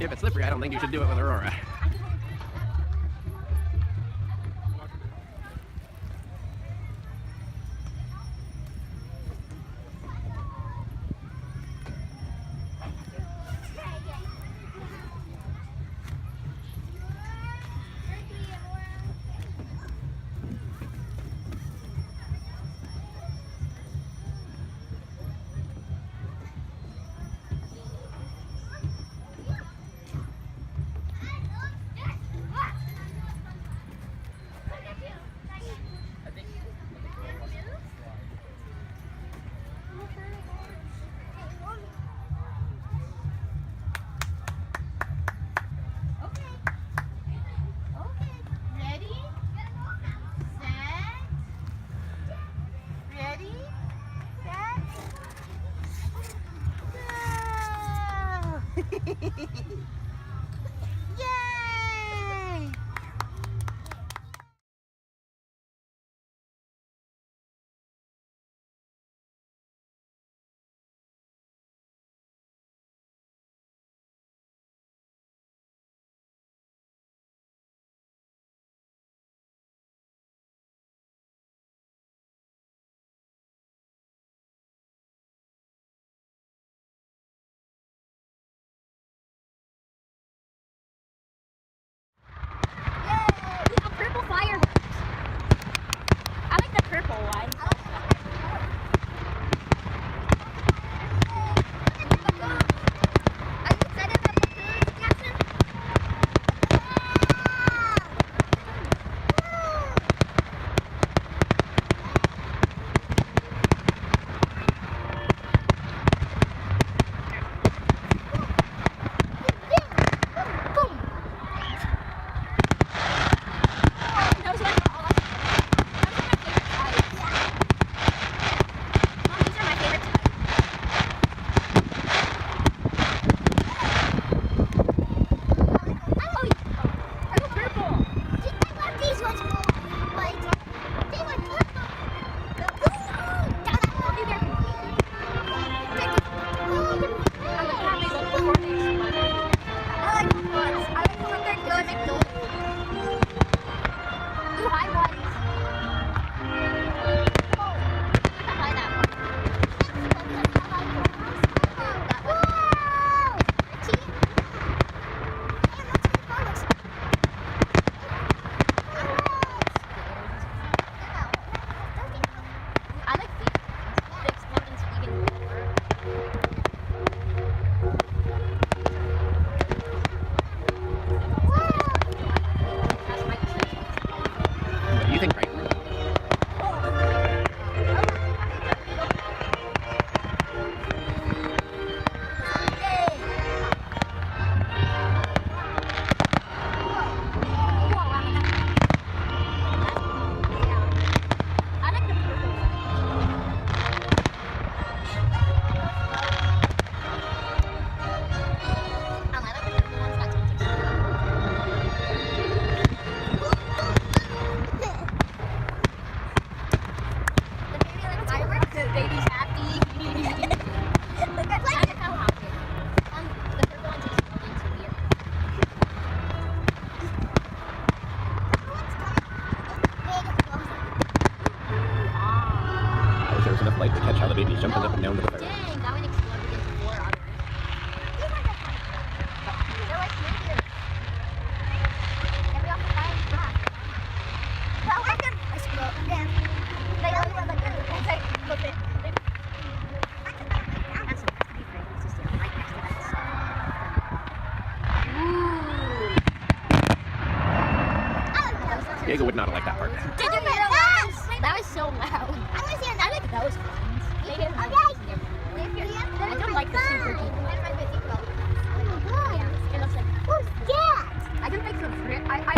If it's slippery, I don't think you should do it with Aurora. Yay! like to catch how the baby's jumping up and down to the fire. Dang, that one exploded into 4 others. They're like here. Get me off the fire and back. Well, let them explode again. They only went like this. It's like, look it. That's a pretty great. It's just right next to that. Ooh. Diego would not have liked that part. Did you hear that? That was so loud. I want to see I like those ones. They didn't I don't like the super deep. Yeah, it looks like. Who's that? I can make some fruit. I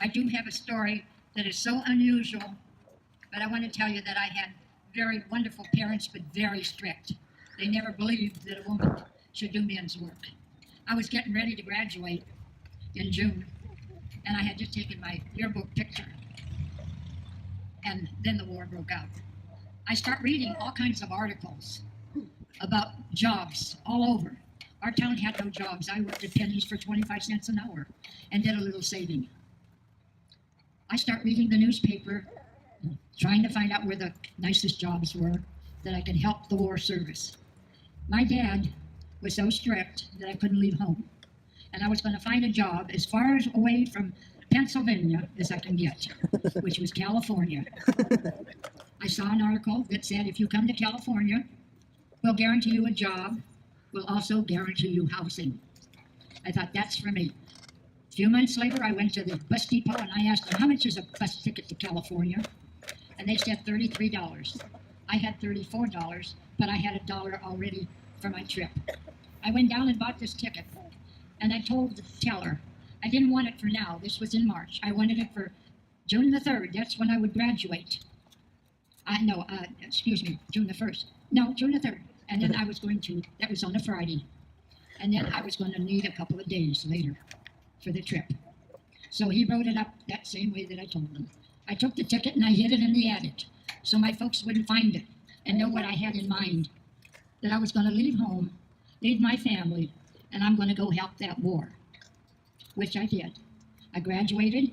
I do have a story that is so unusual, but I want to tell you that I had very wonderful parents, but very strict. They never believed that a woman should do men's work. I was getting ready to graduate in June, and I had just taken my yearbook picture, and then the war broke out. I start reading all kinds of articles about jobs all over. Our town had no jobs. I worked at Penny's for 25 cents an hour and did a little saving. I start reading the newspaper, trying to find out where the nicest jobs were that I could help the war service. My dad was so strict that I couldn't leave home. And I was going to find a job as far away from Pennsylvania as I can get, which was California. I saw an article that said, if you come to California, we'll guarantee you a job. We'll also guarantee you housing. I thought, that's for me. A few months later, I went to the bus depot and I asked them, how much is a bus ticket to California? And they said $33. I had $34, but I had $1 already for my trip. I went down and bought this ticket, and I told the teller, I didn't want it for now. This was in March. I wanted it for June the 3rd. That's when I would graduate. June the 1st. No, June the 3rd. And then I was going to, that was on a Friday. And then I was going to need a couple of days later for the trip. So he wrote it up that same way that I told him. I took the ticket and I hid it in the attic so my folks wouldn't find it and know what I had in mind. That I was going to leave home, leave my family, and I'm going to go help that war, which I did. I graduated.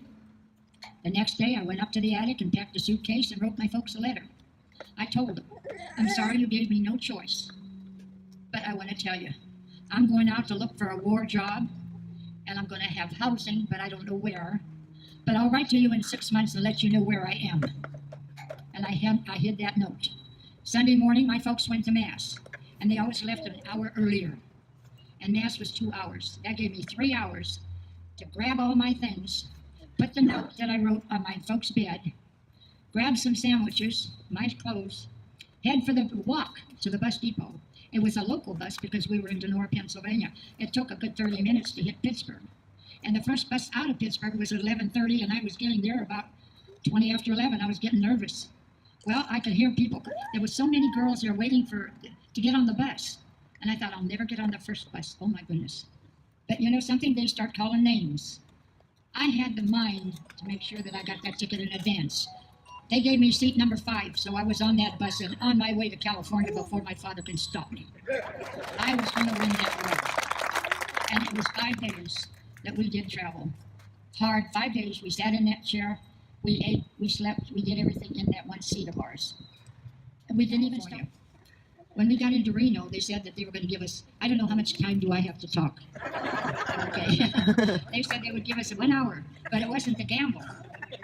The next day I went up to the attic and packed a suitcase and wrote my folks a letter. I told them, I'm sorry you gave me no choice, but I want to tell you, I'm going out to look for a war job, and I'm going to have housing, but I don't know where. But I'll write to you in 6 months and let you know where I am. And I hid that note. Sunday morning, my folks went to Mass, and they always left an hour earlier. And Mass was 2 hours. That gave me 3 hours to grab all my things, put the note that I wrote on my folks' bed, grab some sandwiches, my clothes, head for the walk to the bus depot. It was a local bus because we were in Denora, Pennsylvania. It took a good 30 minutes to hit Pittsburgh. And the first bus out of Pittsburgh was at 11:30, and I was getting there about 20 after 11. I was getting nervous. Well, I could hear people. There was so many girls there waiting to get on the bus. And I thought, I'll never get on the first bus. Oh, my goodness. But you know something? They start calling names. I had the mind to make sure that I got that ticket in advance. They gave me seat number 5, so I was on that bus and on my way to California before my father could stop me. I was going to win that war. And it was 5 days that we did travel. Hard, 5 days. We sat in that chair. We ate, we slept, we did everything in that one seat of ours. And we didn't even stop. When we got into Reno, they said that they were going to give us, I don't know how much time do I have to talk. Okay. They said they would give us 1 hour, but it wasn't the gamble.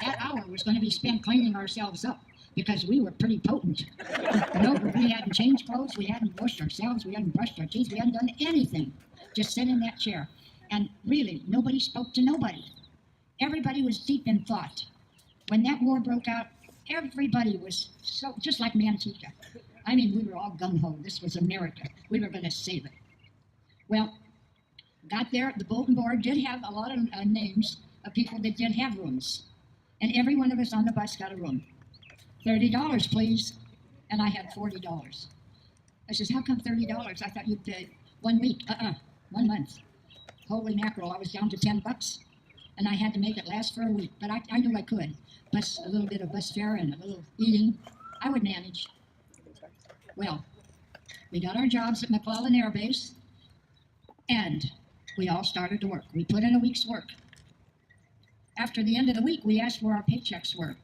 That hour was going to be spent cleaning ourselves up because we were pretty potent. No, we hadn't changed clothes, we hadn't washed ourselves, we hadn't brushed our teeth, we hadn't done anything. Just sit in that chair. And really, nobody spoke to nobody. Everybody was deep in thought. When that war broke out, everybody was so, just like Manteca. I mean, we were all gung-ho. This was America. We were going to save it. Well, got there. The bulletin board did have a lot of names of people that did have rooms. And every one of us on the bus got a room. $30, please. And I had $40. I says, how come $30? I thought you'd pay 1 week. 1 month. Holy mackerel, I was down to $10. And I had to make it last for a week. But I knew I could. Plus a little bit of bus fare and a little eating. I would manage. Well, we got our jobs at McClellan Air Base, and we all started to work. We put in a week's work. After the end of the week, we asked where our paychecks were.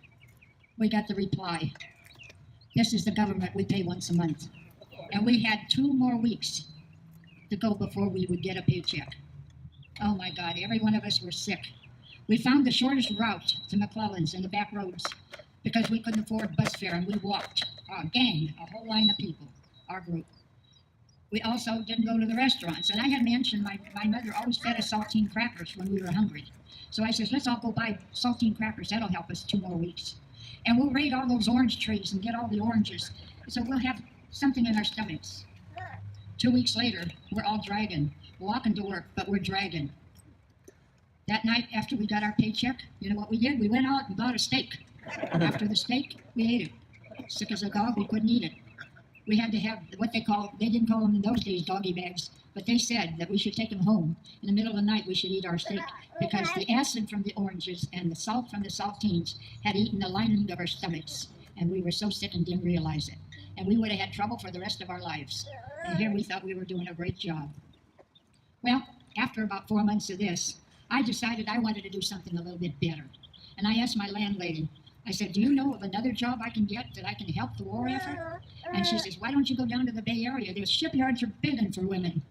We got the reply, this is the government, we pay once a month. And we had 2 more weeks to go before we would get a paycheck. Oh my God, every one of us were sick. We found the shortest route to McClellan's in the back roads because we couldn't afford bus fare, and we walked. Our gang, a whole line of people, our group. We also didn't go to the restaurants. And I had mentioned my mother always fed us saltine crackers when we were hungry. So I says, let's all go buy saltine crackers. That'll help us 2 more weeks. And we'll raid all those orange trees and get all the oranges. So we'll have something in our stomachs. 2 weeks later, we're all dragging, walking to work, but we're dragging. that night after we got our paycheck, you know what we did? We went out and bought a steak. After the steak, we ate it. Sick as a dog, we couldn't eat it. We had to have what they didn't call them in those days doggy bags, but they said that we should take them home. In the middle of the night, we should eat our steak because the acid from the oranges and the salt from the saltines had eaten the lining of our stomachs, and we were so sick and didn't realize it. And we would have had trouble for the rest of our lives. And here we thought we were doing a great job. Well, after about 4 months of this, I decided I wanted to do something a little bit better. And I asked my landlady, I said, do you know of another job I can get that I can help the war effort? And she says, why don't you go down to the Bay Area? There's shipyards are begging for women.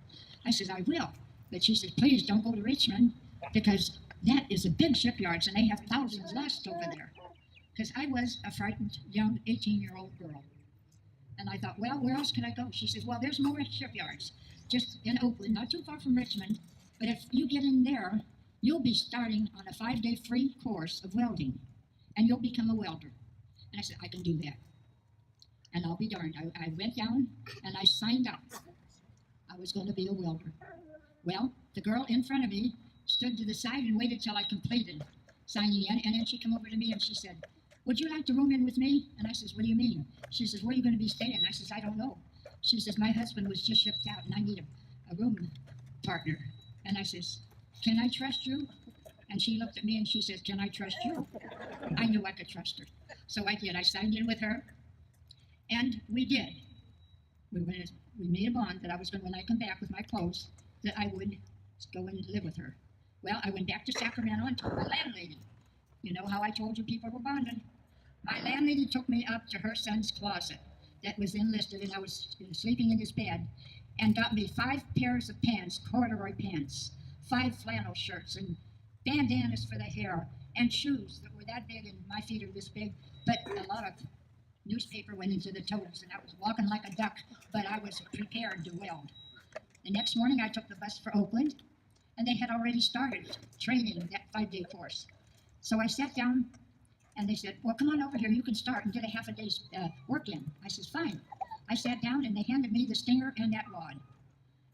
I says, I will. But she says, please don't go to Richmond because that is a big shipyards and they have thousands lost over there. Because I was a frightened young 18-year-old girl. And I thought, well, where else can I go? She says, well, there's more shipyards just in Oakland, not too far from Richmond. But if you get in there, you'll be starting on a 5-day free course of welding. And you'll become a welder. And I said, I can do that. And I'll be darned. I went down and I signed up. I was going to be a welder. Well, the girl in front of me stood to the side and waited till I completed signing in. And then she came over to me and she said, would you like to room in with me? And I says, what do you mean? She says, where are you going to be staying? I says, I don't know. She says, my husband was just shipped out and I need a room partner. And I says, can I trust you? And she looked at me and she says, can I trust you? I knew I could trust her. So I did. I signed in with her. And we did. We made a bond that I was going, when I come back with my clothes, that I would go and live with her. Well, I went back to Sacramento and told my landlady. You know how I told you people were bonded? My landlady took me up to her son's closet that was enlisted, and I was sleeping in his bed, and got me 5 pairs of pants, corduroy pants, 5 flannel shirts, and bandanas for the hair, and shoes that were that big, and my feet are this big, but a lot of newspaper went into the toes, and I was walking like a duck, but I was prepared to weld. The next morning, I took the bus for Oakland, and they had already started training that 5-day course. So I sat down, and they said, well, come on over here, you can start and get a half a day's work in. I says, fine. I sat down, and they handed me the stinger and that rod,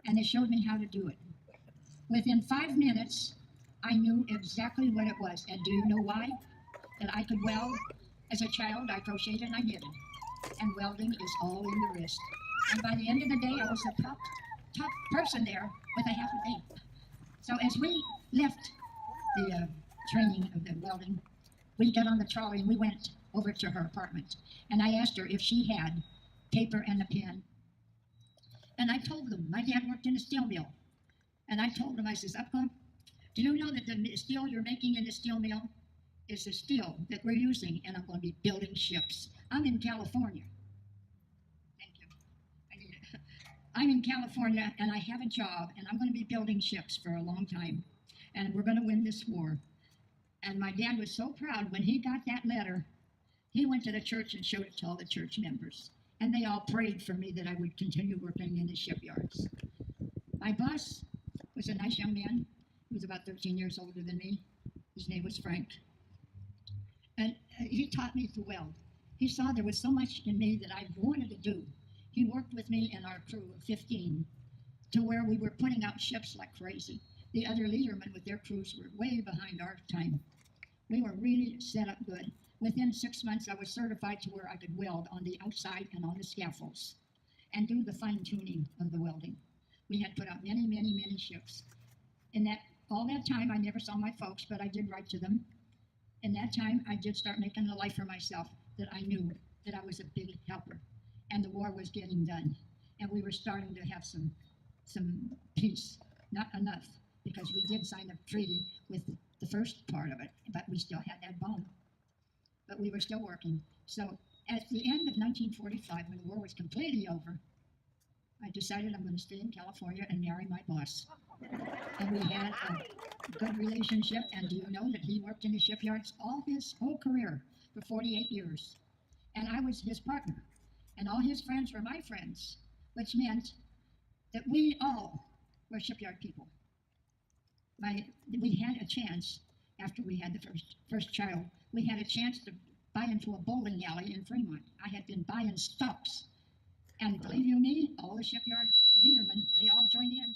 and they showed me how to do it. Within 5 minutes, I knew exactly what it was. And do you know why? That I could weld. As a child, I crocheted and I knitted. And welding is all in the wrist. And by the end of the day, I was the top person there with a half a day. So as we left the training of the welding, we got on the trolley and we went over to her apartment. And I asked her if she had paper and a pen. And I told them, my dad worked in a steel mill. And I told them, I says, Upcombe, do you know that the steel you're making in the steel mill is the steel that we're using, and I'm going to be building ships. I'm in California. Thank you. I need it. I'm in California, and I have a job, and I'm going to be building ships for a long time, and we're going to win this war. And my dad was so proud when he got that letter. He went to the church and showed it to all the church members, and they all prayed for me that I would continue working in the shipyards. My boss was a nice young man. He was about 13 years older than me. His name was Frank. And he taught me to weld. He saw there was so much in me that I wanted to do. He worked with me and our crew of 15 to where we were putting out ships like crazy. The other leadermen with their crews were way behind our time. We were really set up good. Within 6 months, I was certified to where I could weld on the outside and on the scaffolds and do the fine-tuning of the welding. We had put out many, many, many ships. In all that time, I never saw my folks, but I did write to them. In that time, I did start making a life for myself that I knew that I was a big helper. And the war was getting done. And we were starting to have some peace. Not enough, because we did sign a treaty with the first part of it, but we still had that bomb. But we were still working. So at the end of 1945, when the war was completely over, I decided I'm going to stay in California and marry my boss. And we had a good relationship, and do you know that he worked in the shipyards his whole career for 48 years. And I was his partner, and all his friends were my friends, which meant that we all were shipyard people. We had a chance, after we had the first child, we had a chance to buy into a bowling alley in Fremont. I had been buying stocks. And believe you me, all the shipyard leadermen, they all joined in.